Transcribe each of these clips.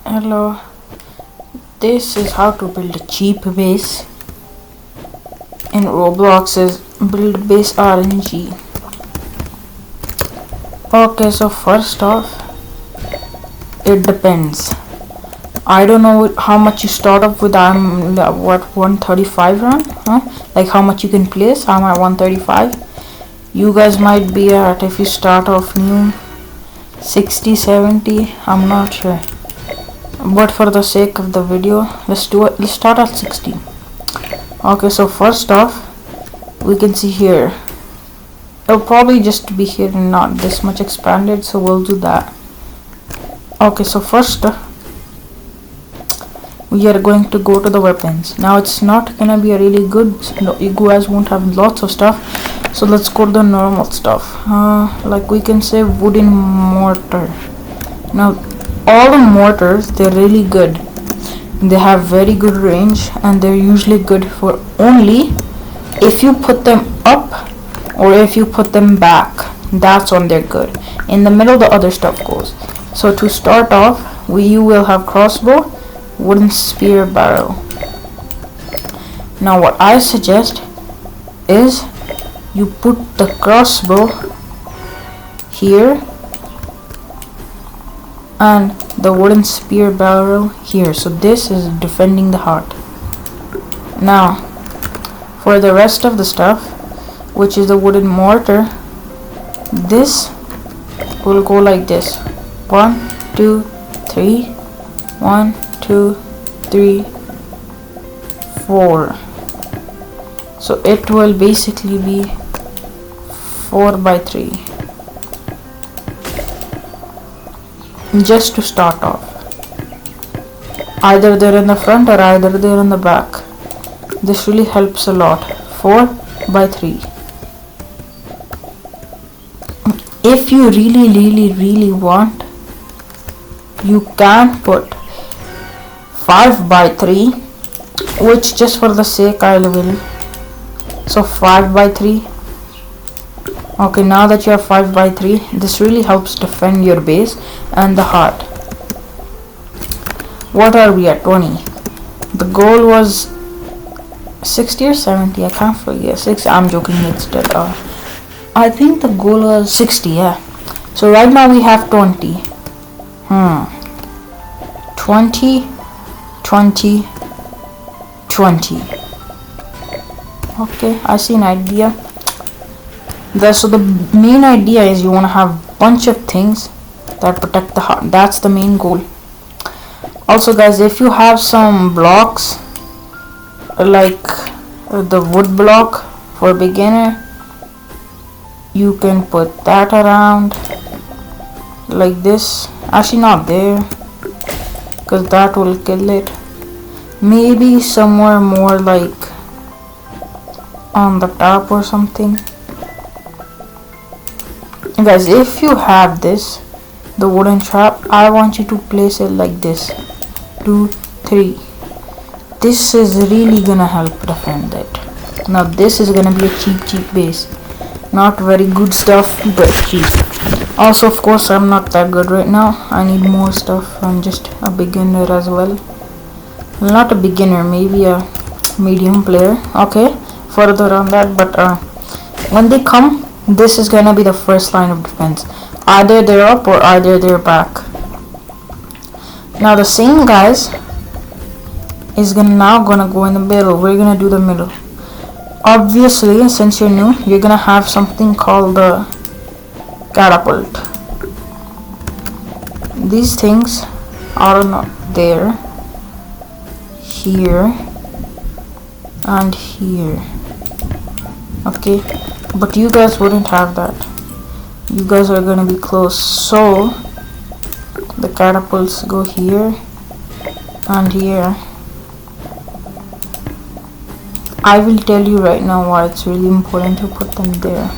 Hello, this is how to build a cheap base in Roblox's build base RNG. Okay, so first off, it depends. I don't know how much you start off with. I'm what 135 run, huh? Like how much you can place. I'm at 135. You guys might be at, if you start off new, 60, 70. I'm not sure. But for the sake of the video, let's do it. Let's start at 60. Okay, so first off, we can see here. It'll probably just be here and not this much expanded, so we'll do that. Okay, so first we are going to go to the weapons. Now it's not gonna be a really good. You guys won't have lots of stuff, so let's go to the normal stuff. Like we can say wooden mortar. Now all the mortars, they're really good. They have very good range, and they're usually good for only if you put them up or if you put them back. That's when they're good. In the middle, the other stuff goes. So to start off, you will have crossbow, wooden spear, barrel. Now what I suggest is you put the crossbow here and the wooden spear barrel here. So this is defending the heart. Now for the rest of the stuff, which is the wooden mortar, this will go like this. 1 2 3 1 2 3 4. So it will basically be 4 by 3. Just to start off, either they're in the front or either they're in the back. This really helps a lot. 4 by 3. If you really want, you can put 5 by 3, which just for the sake I will. So 5 by 3. Okay, now that you have 5 by 3, this really helps defend your base and the heart. What are we at? 20. The goal was 60 or 70, I can't forget. 6, I'm joking, it's dead. I think the goal was 60, yeah. So right now we have 20. 20, 20, 20. Okay, I see an idea. So the main idea is you want to have a bunch of things that protect the heart. That's the main goal. Also guys, if you have some blocks like the wood block for beginner, you can put that around like this. Actually not there, because that will kill it. Maybe somewhere more like on the top or something. Guys, if you have this, the wooden trap, I want you to place it like this. 2 3. This is really gonna help defend it. Now this is gonna be a cheap base. Not very good stuff, but cheap. Also, of course, I'm not that good right now. I need more stuff. I'm just a beginner as well. Not a beginner, maybe a medium player. Okay, further on that, but when they come, this is gonna be the first line of defense. Either they're up or either they're back. Now the same guys is now gonna go in the middle. We're gonna do the middle. Obviously, since you're new, you're gonna have something called the catapult. These things are not there, here and here. Okay, but you guys wouldn't have that. You guys are gonna be close, so the catapults go here and here. I will tell you right now why it's really important to put them there.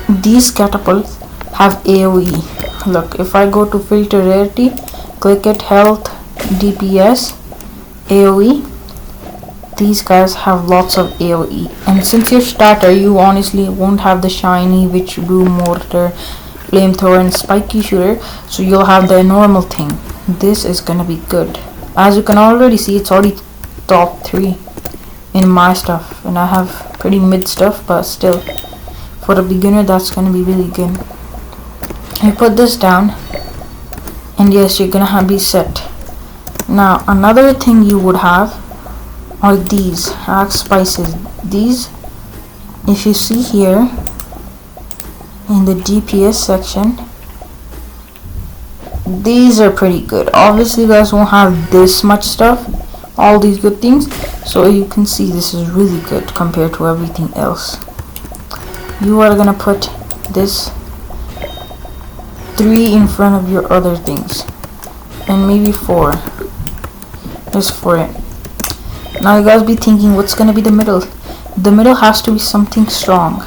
These catapults have AoE. Look, if I go to filter rarity, click it, health, DPS, AoE, these guys have lots of AoE. And since you're starter, you honestly won't have the shiny witch brew mortar flamethrower and spiky shooter, so you'll have the normal thing. This is gonna be good. As you can already see, it's already top 3 in my stuff, and I have pretty mid stuff, but still, for a beginner, that's gonna be really good. You put this down, and yes, you're gonna be set. Now, another thing you would have are these axe spices. These, if you see here in the DPS section, these are pretty good. Obviously, you guys won't have this much stuff, all these good things, so you can see this is really good compared to everything else. You are gonna put this 3 in front of your other things, and maybe 4. Just for it. Now you guys be thinking, what's gonna be the middle? The middle has to be something strong.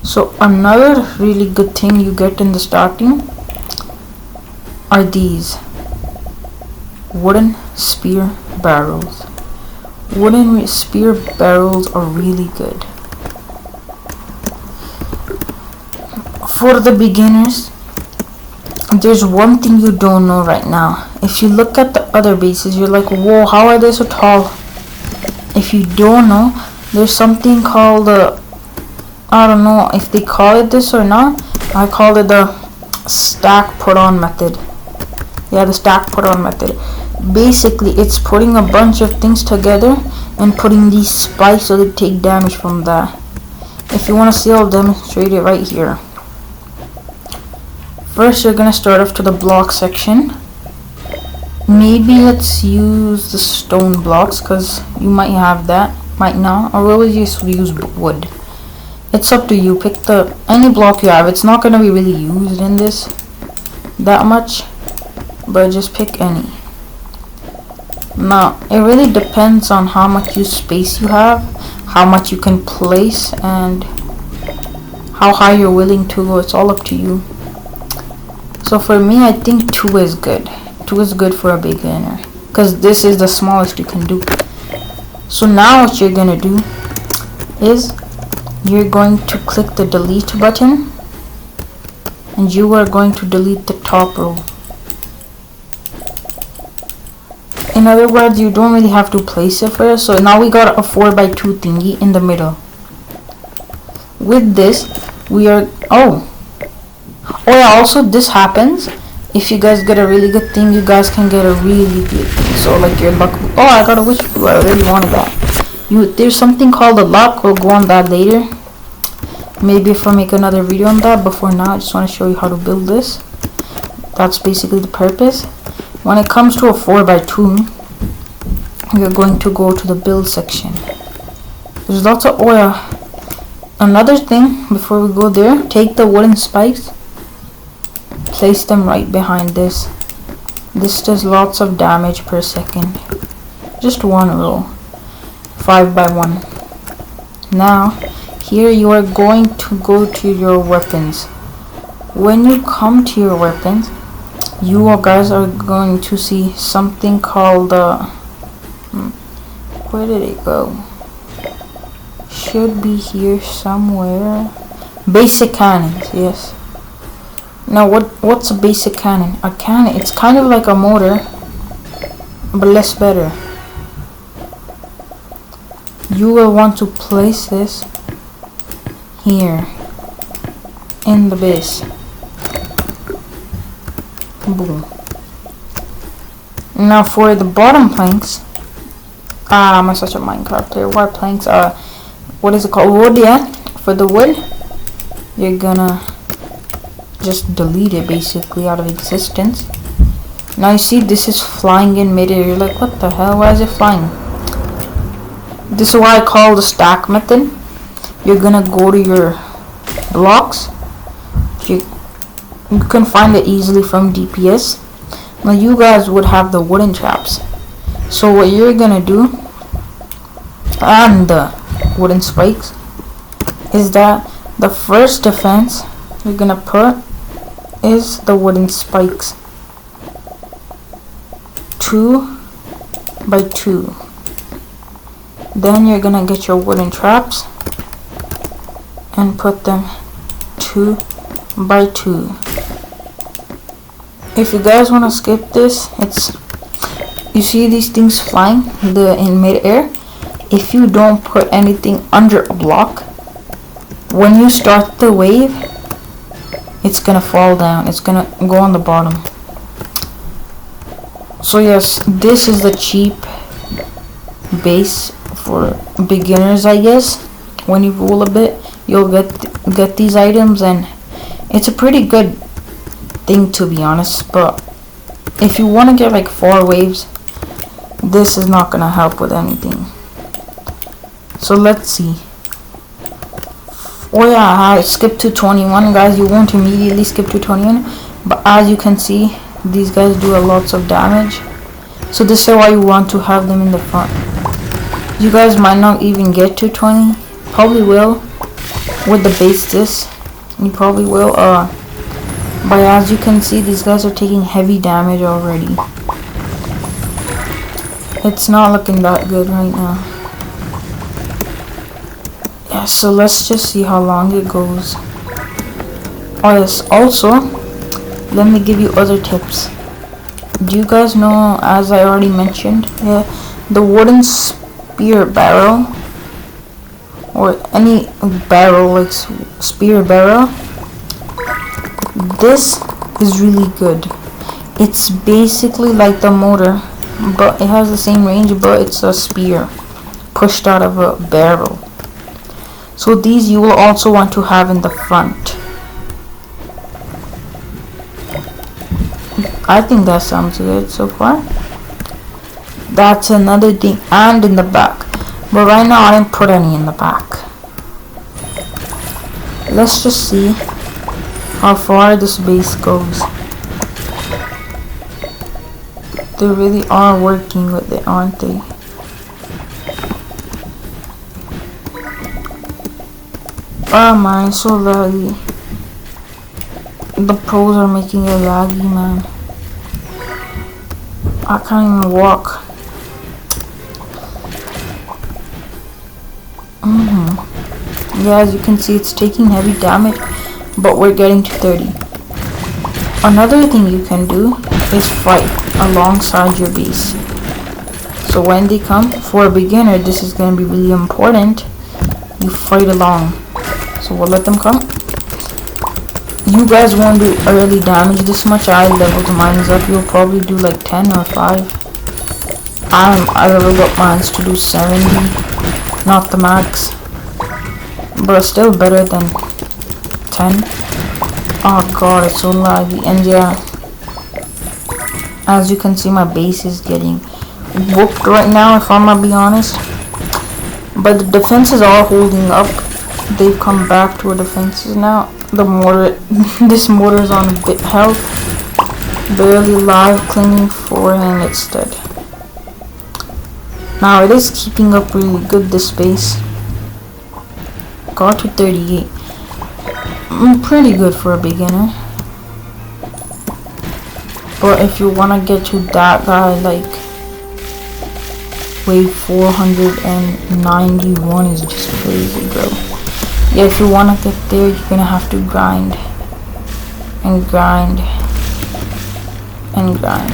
So another really good thing you get in the starting are these wooden spear barrels. Wooden spear barrels are really good. For the beginners, there's one thing you don't know right now. If you look at the other bases, you're like, whoa, how are they so tall? If you don't know, there's something called I don't know if they call it this or not. I call it the stack put on method. Yeah, the stack put on method. Basically, it's putting a bunch of things together and putting these spikes so they take damage from that. If you want to see, I'll demonstrate it right here. First, you're gonna start off to the block section. Maybe let's use the stone blocks, because you might have that, might not, or we'll just use wood. It's up to you. Pick any block you have. It's not gonna be really used in this that much, but just pick any. Now, it really depends on how much space you have, how much you can place, and how high you're willing to go. It's all up to you. So for me, I think 2 is good. 2 is good for a beginner, because this is the smallest you can do. So now what you're gonna do is you're going to click the delete button, and you are going to delete the top row. In other words, you don't really have to place it first. So now we got a 4x2 thingy in the middle. With this, we are yeah, also this happens if you guys get a really good thing. You guys can get a really good thing. So like your luck. Oh, I got a witch brew. I really wanted that. There's something called a luck. We'll go on that later. Maybe if I make another video on that. But for now, I just want to show you how to build this. That's basically the purpose. When it comes to a 4x2, we're going to go to the build section. There's lots of oil. Another thing before we go there, take the wooden spikes, place them right behind this. This does lots of damage per second. Just 1 row, 5x1. Now here you are going to go to your weapons. When you come to your weapons, you guys are going to see something called where did it go? Should be here somewhere. Basic cannons, yes. Now what's a basic cannon? A cannon, it's kind of like a mortar, but less better. You will want to place this here in the base. Boom. Now for the bottom planks, I'm such a Minecraft player. What planks are, what is it called? Wood, yeah. For the wood, you're gonna just delete it basically out of existence. Now you see this is flying in midair. You're like, what the hell? Why is it flying? This is why I call the stack method. You're gonna go to your blocks. You can find it easily from DPS. Now you guys would have the wooden traps. So what you're gonna do, and the wooden spikes, is that the first defense you're gonna put is the wooden spikes. 2x2. Then you're gonna get your wooden traps and put them 2 by 2. If you guys want to skip this, it's, you see these things flying in mid-air. If you don't put anything under a block, when you start the wave, it's gonna fall down. It's gonna go on the bottom. So yes, this is the cheap base for beginners, I guess. When you roll a bit, you'll get these items, and it's a pretty good thing, to be honest. But if you want to get like 4 waves, this is not gonna help with anything. So let's see. Oh yeah, I skipped to 21, guys. You won't immediately skip to 21, but as you can see, these guys do a lots of damage. So this is why you want to have them in the front. You guys might not even get to 20. Probably will with the base this. You probably will. But as you can see, these guys are taking heavy damage already. It's not looking that good right now. Yeah, so let's just see how long it goes. Oh yes, also, let me give you other tips. Do you guys know, as I already mentioned, the wooden spear barrel, or any barrel like spear barrel, this is really good. It's basically like the mortar, but it has the same range, but it's a spear pushed out of a barrel. So these you will also want to have in the front. I think that sounds good so far. That's another thing, and in the back. But right now I didn't put any in the back. Let's just see how far this base goes. They really are working with it, aren't they? Oh man, it's so laggy. The pros are making it laggy, man. I can't even walk. Yeah, as you can see, it's taking heavy damage, but we're getting to 30. Another thing you can do is fight alongside your base. So when they come, for a beginner, this is going to be really important. You fight along. So we'll let them come. You guys won't do early damage this much. I leveled mine up. You'll probably do like 10 or 5. I leveled up mine to do 70. Not the max, but still better than 10. Oh god, it's so laggy. And yeah, as you can see, my base is getting whooped right now, if I'm gonna be honest. But the defenses are holding up. They've come back to our defenses now. The mortar, this mortar is on a bit health, barely live, clinging for, and it's dead. Now it is keeping up really good, this base. Got to 38. Pretty good for a beginner. But if you wanna get to that guy, like wave 491 is just crazy, bro. Yeah, if you wanna get there, you're gonna have to grind and grind and grind.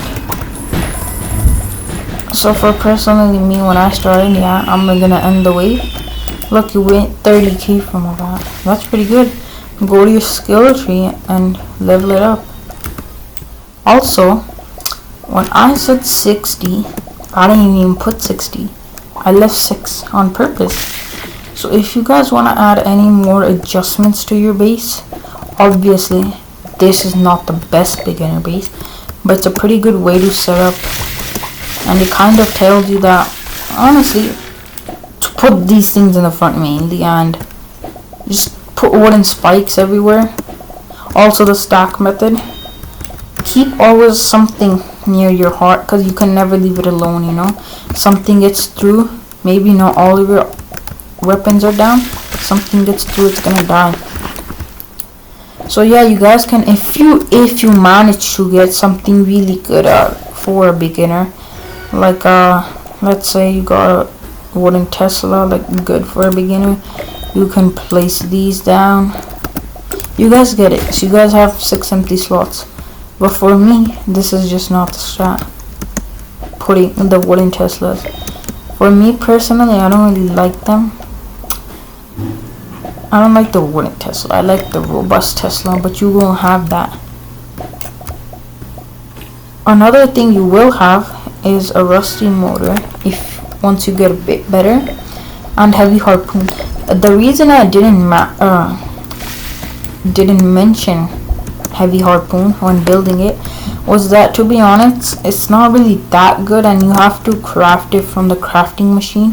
So for personally me, when I started, yeah, I'm gonna end the wave. Look, you went 30k from that. That's pretty good. Go to your skill tree and level it up. Also, when I said 60, I didn't even put 60. I left 6 on purpose. So if you guys want to add any more adjustments to your base, obviously this is not the best beginner base, but it's a pretty good way to set up. And it kind of tells you that, honestly, to put these things in the front mainly, and just put wooden spikes everywhere. Also the stack method. Keep always something near your heart, because you can never leave it alone, you know. Something gets through, maybe not all of your weapons are down, something gets through, it's gonna die. So yeah, you guys can, if you manage to get something really good for a beginner, like let's say you got a wooden Tesla, like good for a beginner, you can place these down. You guys get it. So you guys have 6 empty slots. But for me, this is just not the strat. Putting the wooden Teslas. For me personally, I don't really like them. I don't like the wooden Tesla. I like the robust Tesla, but you won't have that. Another thing you will have is a rusty motor if once you get a bit better, and heavy harpoon. The reason I didn't mention heavy harpoon when building it was that, to be honest, it's not really that good, and you have to craft it from the crafting machine,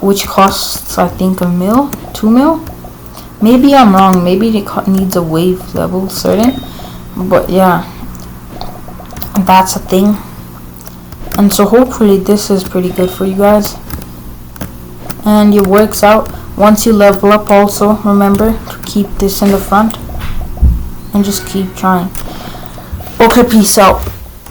which costs I think $1 mil, $2 mil. Maybe I'm wrong. Maybe it needs a wave level certain, but yeah, that's a thing. And so hopefully this is pretty good for you guys, and it works out. Once you level up, also remember to keep this in the front and just keep trying. Okay, peace out.